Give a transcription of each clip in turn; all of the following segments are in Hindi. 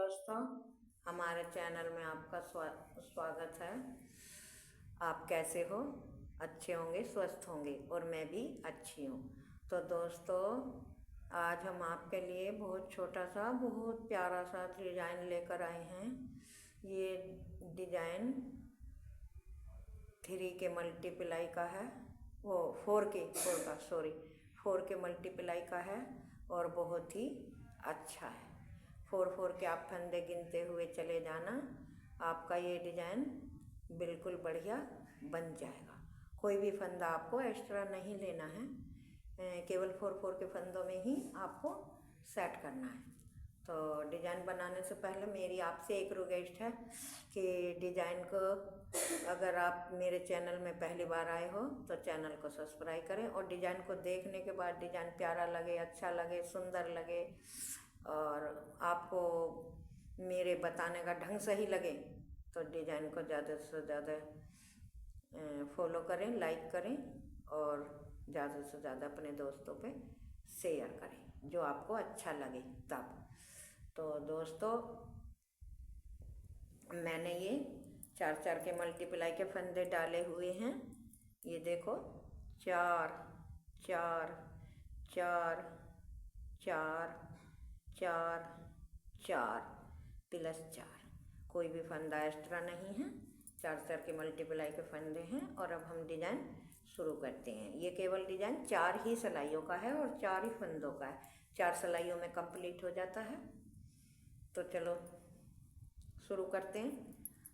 दोस्तों, हमारे चैनल में आपका स्वागत है। आप कैसे हो? अच्छे होंगे, स्वस्थ होंगे और मैं भी अच्छी हूँ। तो दोस्तों, आज हम आपके लिए बहुत छोटा सा बहुत प्यारा सा डिज़ाइन लेकर आए हैं। ये डिज़ाइन 3 के मल्टीप्लाई का है, वो 4 के मल्टीप्लाई का है और बहुत ही अच्छा है। 4 के आप फंदे गिनते हुए चले जाना, आपका ये डिज़ाइन बिल्कुल बढ़िया बन जाएगा। कोई भी फंदा आपको एक्स्ट्रा नहीं लेना है, केवल 4 के फंदों में ही आपको सेट करना है। तो डिज़ाइन बनाने से पहले मेरी आपसे एक रिक्वेस्ट है कि डिज़ाइन को, अगर आप मेरे चैनल में पहली बार आए हो तो चैनल को सब्सक्राइब करें और डिज़ाइन को देखने के बाद डिज़ाइन प्यारा लगे, अच्छा लगे, सुंदर लगे और आपको मेरे बताने का ढंग सही लगे तो डिज़ाइन को ज़्यादा से ज़्यादा फॉलो करें, लाइक करें और ज़्यादा से ज़्यादा अपने दोस्तों पे शेयर करें जो आपको अच्छा लगे तब। तो दोस्तों, मैंने ये 4 के मल्टीप्लाई के फंदे डाले हुए हैं। ये देखो, 4 4 4 4 4 4 प्लस 4, कोई भी फंदा एक्स्ट्रा नहीं है। 4 के मल्टीप्लाई के फंदे हैं और अब हम डिज़ाइन शुरू करते हैं। ये केवल डिज़ाइन 4 ही सिलाइयों का है और 4 ही फंदों का है। 4 सिलाइयों में कंप्लीट हो जाता है। तो चलो शुरू करते हैं।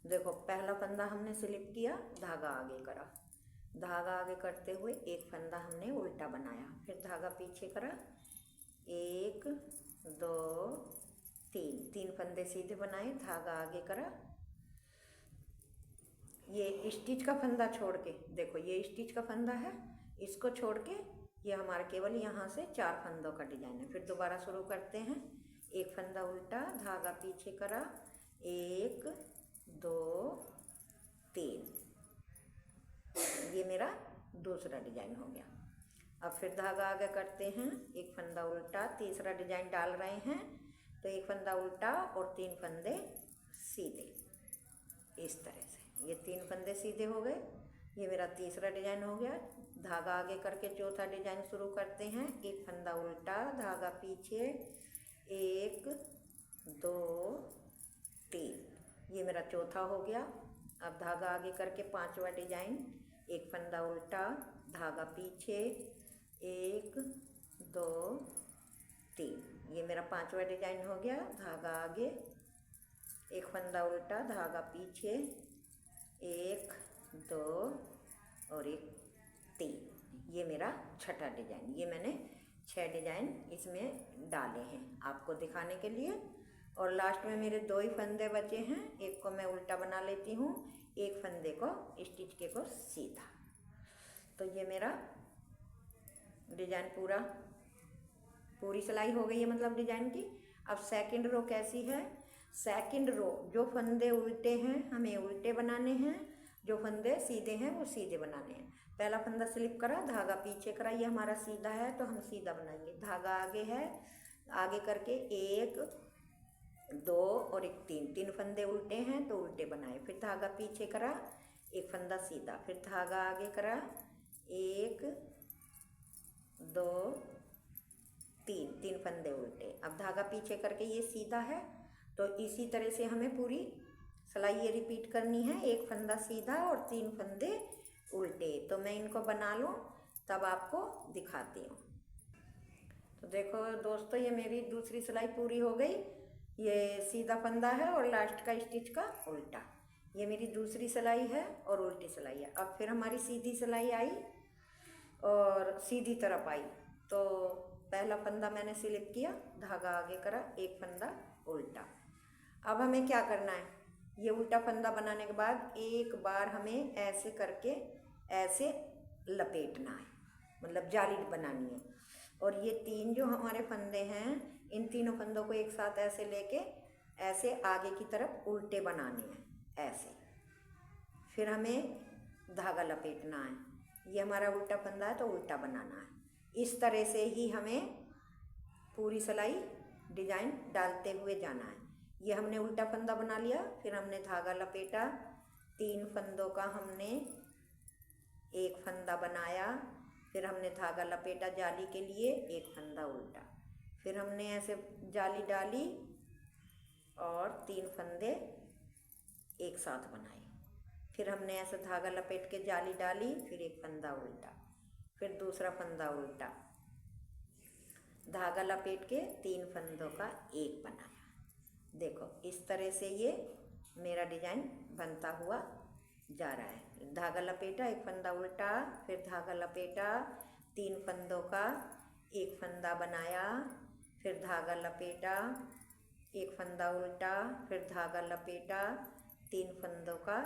देखो, पहला फंदा हमने स्लिप किया, धागा आगे करा, धागा आगे करते हुए एक फंदा हमने उल्टा बनाया, फिर धागा पीछे करा, 1 2 3 फंदे सीधे बनाए, धागा आगे करा। ये स्टिच का फंदा छोड़ के, देखो ये स्टिच का फंदा है, इसको छोड़ के ये हमारा केवल यहाँ से 4 फंदों का डिजाइन है। फिर दोबारा शुरू करते हैं। एक फंदा उल्टा, धागा पीछे करा, 1 2 3, ये मेरा दूसरा डिजाइन हो गया। अब फिर धागा आगे करते हैं, एक फंदा उल्टा, तीसरा डिजाइन डाल रहे हैं तो एक फंदा उल्टा और 3 फंदे सीधे, इस तरह से ये 3 फंदे सीधे हो गए। ये मेरा तीसरा डिजाइन हो गया। धागा आगे करके चौथा डिजाइन शुरू करते हैं। एक फंदा उल्टा, धागा पीछे, 1 2 3, ये मेरा चौथा हो गया। अब धागा आगे करके 5वां डिजाइन, एक फंदा उल्टा, धागा पीछे, 1 2 3, ये मेरा 5वां डिजाइन हो गया। धागा आगे, एक फंदा उल्टा, धागा पीछे, 1 2 और 1 3, ये मेरा छठा डिजाइन। ये मैंने 6 डिजाइन इसमें डाले हैं आपको दिखाने के लिए। और लास्ट में मेरे 2 ही फंदे बचे हैं, एक को मैं उल्टा बना लेती हूँ, एक फंदे को स्टिच के को सीधा। तो ये मेरा डिजाइन पूरी सिलाई हो गई है, मतलब डिजाइन की। अब सेकंड रो कैसी है? सेकंड रो, जो फंदे उल्टे हैं हमें उल्टे बनाने हैं, जो फंदे सीधे हैं वो सीधे बनाने हैं। पहला फंदा स्लिप करा, धागा पीछे करा, ये हमारा सीधा है तो हम सीधा बनाएंगे। धागा आगे है, आगे करके 1 2 और 1 3 फंदे उल्टे हैं तो उल्टे बनाए। फिर धागा पीछे करा, एक फंदा सीधा, फिर धागा आगे करा, 1 2 3 फंदे उल्टे। अब धागा पीछे करके ये सीधा है, तो इसी तरह से हमें पूरी सिलाई ये रिपीट करनी है। एक फंदा सीधा और 3 फंदे उल्टे। तो मैं इनको बना लूँ तब आपको दिखाती हूँ। तो देखो दोस्तों, ये मेरी दूसरी सिलाई पूरी हो गई। ये सीधा फंदा है और लास्ट का स्टिच का उल्टा, ये मेरी दूसरी सिलाई है और उल्टी सिलाई है। अब फिर हमारी सीधी सिलाई आई और सीधी तरफ आई। तो पहला फंदा मैंने स्लिप किया, धागा आगे करा, एक फंदा उल्टा। अब हमें क्या करना है? ये उल्टा फंदा बनाने के बाद एक बार हमें ऐसे करके ऐसे लपेटना है, मतलब जाली बनानी है। और ये 3 जो हमारे फंदे हैं, इन तीनों फंदों को एक साथ ऐसे लेके ऐसे आगे की तरफ उल्टे बनाने हैं, ऐसे। फिर हमें धागा लपेटना है। ये हमारा उल्टा फंदा है तो उल्टा बनाना है। इस तरह से ही हमें पूरी सिलाई डिजाइन डालते हुए जाना है। ये हमने उल्टा फंदा बना लिया। फिर हमने धागा लपेटा, 3 फंदों का हमने एक फंदा बनाया। फिर हमने धागा लपेटा जाली के लिए, एक फंदा उल्टा। फिर हमने ऐसे जाली डाली और 3 फंदे एक साथ बनाए। फिर हमने ऐसे धागा लपेट के जाली डाली, फिर एक फंदा उल्टा, फिर दूसरा फंदा उल्टा, धागा लपेट के 3 फंदों का एक बनाया। देखो इस तरह से ये मेरा डिजाइन बनता हुआ जा रहा है। धागा लपेटा, एक फंदा उल्टा, फिर धागा लपेटा, 3 फंदों का एक फंदा बनाया, फिर धागा लपेटा, एक फंदा उल्टा, फिर धागा लपेटा, 3 फंदों का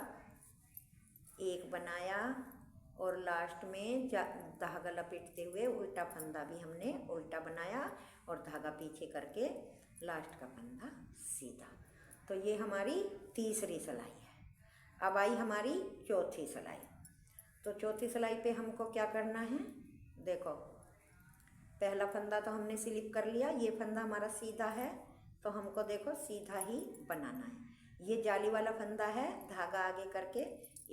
एक बनाया और लास्ट में धागा लपेटते हुए उल्टा फंदा भी हमने उल्टा बनाया और धागा पीछे करके लास्ट का फंदा सीधा। तो ये हमारी तीसरी सिलाई है। अब आई हमारी चौथी सिलाई। तो चौथी सिलाई पे हमको क्या करना है, देखो पहला फंदा तो हमने स्लिप कर लिया, ये फंदा हमारा सीधा है तो हमको देखो सीधा ही बनाना है। ये जाली वाला फंदा है, धागा आगे करके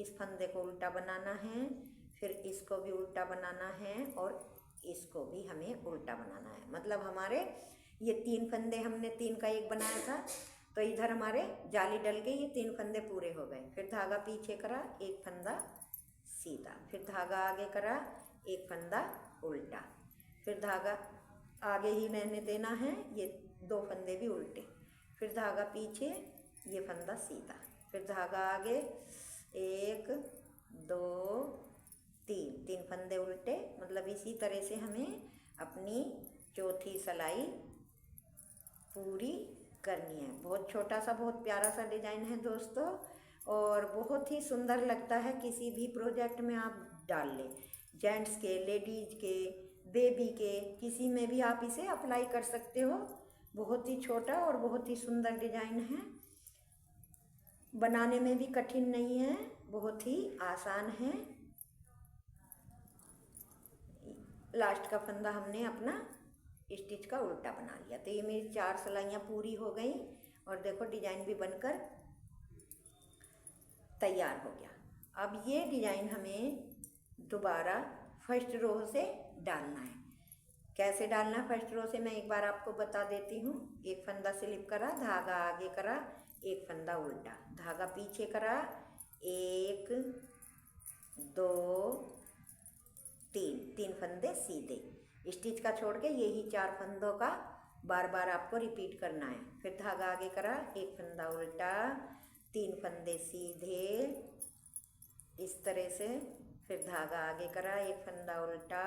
इस फंदे को उल्टा बनाना है, फिर इसको भी उल्टा बनाना है और इसको भी हमें उल्टा बनाना है। मतलब हमारे ये 3 फंदे हमने 3 का एक बनाया था, तो इधर हमारे जाली डल गई, ये 3 फंदे पूरे हो गए। फिर धागा पीछे करा, एक फंदा सीधा, फिर धागा आगे करा, एक फंदा उल्टा, फिर धागा आगे ही रहने देना है, ये 2 फंदे भी उल्टे, फिर धागा पीछे, ये फंदा सीधा, फिर धागा आगे, 1 2 3 फंदे उल्टे। मतलब इसी तरह से हमें अपनी चौथी सिलाई पूरी करनी है। बहुत छोटा सा बहुत प्यारा सा डिजाइन है दोस्तों, और बहुत ही सुंदर लगता है। किसी भी प्रोजेक्ट में आप डाल लें, जेंट्स के, लेडीज के, बेबी के, किसी में भी आप इसे अप्लाई कर सकते हो। बहुत ही छोटा और बहुत ही सुंदर डिजाइन है, बनाने में भी कठिन नहीं है, बहुत ही आसान है। लास्ट का फंदा हमने अपना स्टिच का उल्टा बना लिया। तो ये मेरी 4 सिलाइयाँ पूरी हो गई और देखो डिजाइन भी बनकर तैयार हो गया। अब ये डिजाइन हमें दोबारा फर्स्ट रो से डालना है। कैसे डालना है फर्स्ट रो से मैं एक बार आपको बता देती हूँ। एक फंदा स्लिप करा, धागा आगे करा, एक फंदा उल्टा, धागा पीछे करा, 1 2 3 फंदे सीधे, स्टिच का छोड़ के यही 4 फंदों का बार बार आपको रिपीट करना है। फिर धागा आगे करा, एक फंदा उल्टा, 3 फंदे सीधे इस तरह से, फिर धागा आगे करा, एक फंदा उल्टा,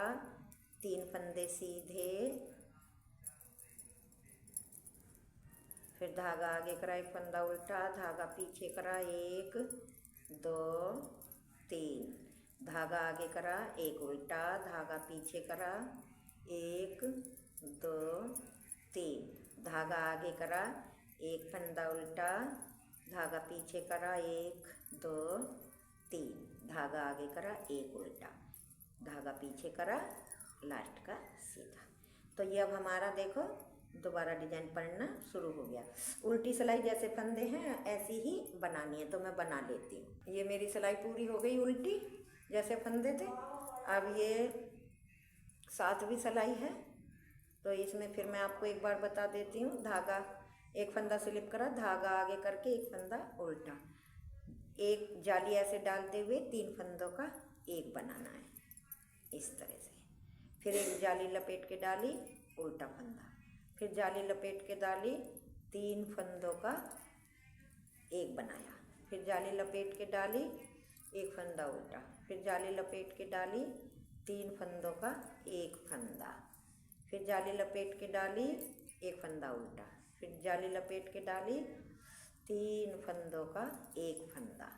3 फंदे सीधे, फिर धागा आगे करा, एक फंदा उल्टा, धागा पीछे करा, 1 2 3, धागा आगे करा, एक उल्टा, धागा पीछे करा, 1 2 3, धागा आगे करा, एक फंदा उल्टा, धागा पीछे करा, 1 2 3, धागा आगे करा, एक उल्टा, धागा पीछे करा, लास्ट का सीधा। तो ये अब हमारा देखो दोबारा डिजाइन पड़ना शुरू हो गया। उल्टी सिलाई जैसे फंदे हैं ऐसी ही बनानी है, तो मैं बना लेती हूँ। ये मेरी सिलाई पूरी हो गई उल्टी जैसे फंदे थे। अब ये 7वीं सिलाई है, तो इसमें फिर मैं आपको एक बार बता देती हूँ। धागा एक फंदा स्लिप करा, धागा आगे करके एक फंदा उल्टा, एक जाली ऐसे डालते हुए 3 फंदों का एक बनाना है इस तरह से। फिर एक जाली लपेट के डाली, उल्टा फंदा, फिर जाली लपेट के डाली, 3 फंदों का एक बनाया, फिर जाली लपेट के डाली, एक फंदा उल्टा, फिर जाली लपेट के डाली, 3 फंदों का एक फंदा, फिर जाली लपेट के डाली, एक फंदा उल्टा, फिर जाली लपेट के डाली, 3 फंदों का एक फंदा,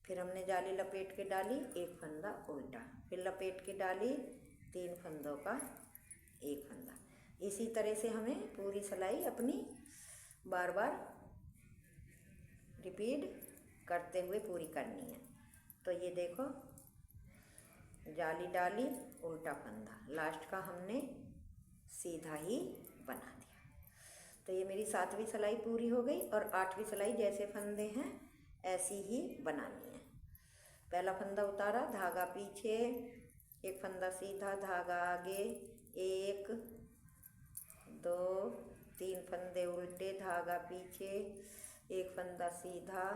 फिर हमने जाली लपेट के डाली, एक फंदा उल्टा, फिर लपेट के डाली, 3 फंदों का एक फंदा। इसी तरह से हमें पूरी सिलाई अपनी बार बार रिपीट करते हुए पूरी करनी है। तो ये देखो जाली डाली, उल्टा फंदा, लास्ट का हमने सीधा ही बना दिया। तो ये मेरी 7वीं सिलाई पूरी हो गई और 8वीं सिलाई जैसे फंदे हैं ऐसी ही बनानी है। पहला फंदा उतारा, धागा पीछे, एक फंदा सीधा, धागा आगे, 1 2 3 फंदे उल्टे, धागा पीछे, एक फंदा सीधा,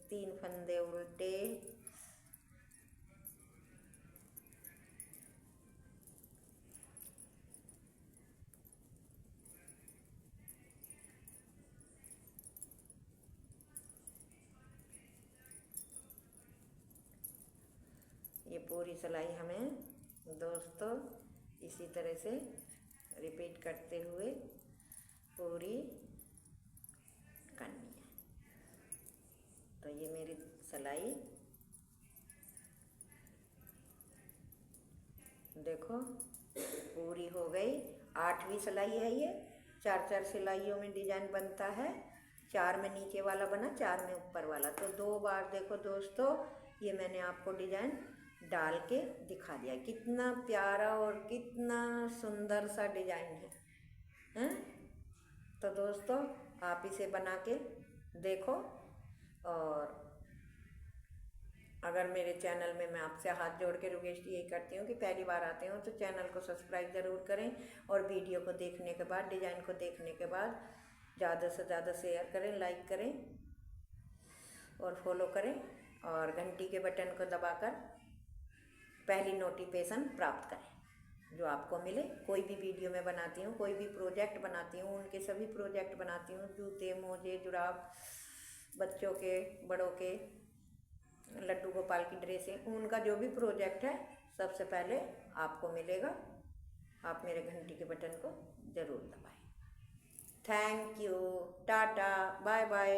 3 फंदे उल्टे, ये पूरी सिलाई हमें दोस्तों इसी तरह से रिपीट करते हुए पूरी करनी है। तो ये मेरी सिलाई देखो पूरी हो गई। 8वीं सिलाई है ये। 4 सिलाइयों में डिजाइन बनता है। 4 में नीचे वाला बना, 4 में ऊपर वाला। तो 2 बार देखो दोस्तों, ये मैंने आपको डिजाइन डाल के दिखा दिया। कितना प्यारा और कितना सुंदर सा डिजाइन है। तो दोस्तों आप इसे बना के देखो। और अगर मेरे चैनल में, मैं आपसे हाथ जोड़ के रिक्वेस्ट यही करती हूँ कि पहली बार आते हो तो चैनल को सब्सक्राइब ज़रूर करें, और वीडियो को देखने के बाद, डिज़ाइन को देखने के बाद ज़्यादा से ज़्यादा शेयर करें, लाइक करें और फॉलो करें, और घंटी के बटन को दबाकर पहली नोटिफिकेशन प्राप्त करें जो आपको मिले। कोई भी वीडियो में बनाती हूँ, कोई भी प्रोजेक्ट बनाती हूँ, उनके सभी प्रोजेक्ट बनाती हूँ, जूते, मोजे, जुराब, बच्चों के, बड़ों के, लड्डू गोपाल की ड्रेसें, उनका जो भी प्रोजेक्ट है सबसे पहले आपको मिलेगा। आप मेरे घंटी के बटन को ज़रूर दबाएं। Thank you, tata, bye bye.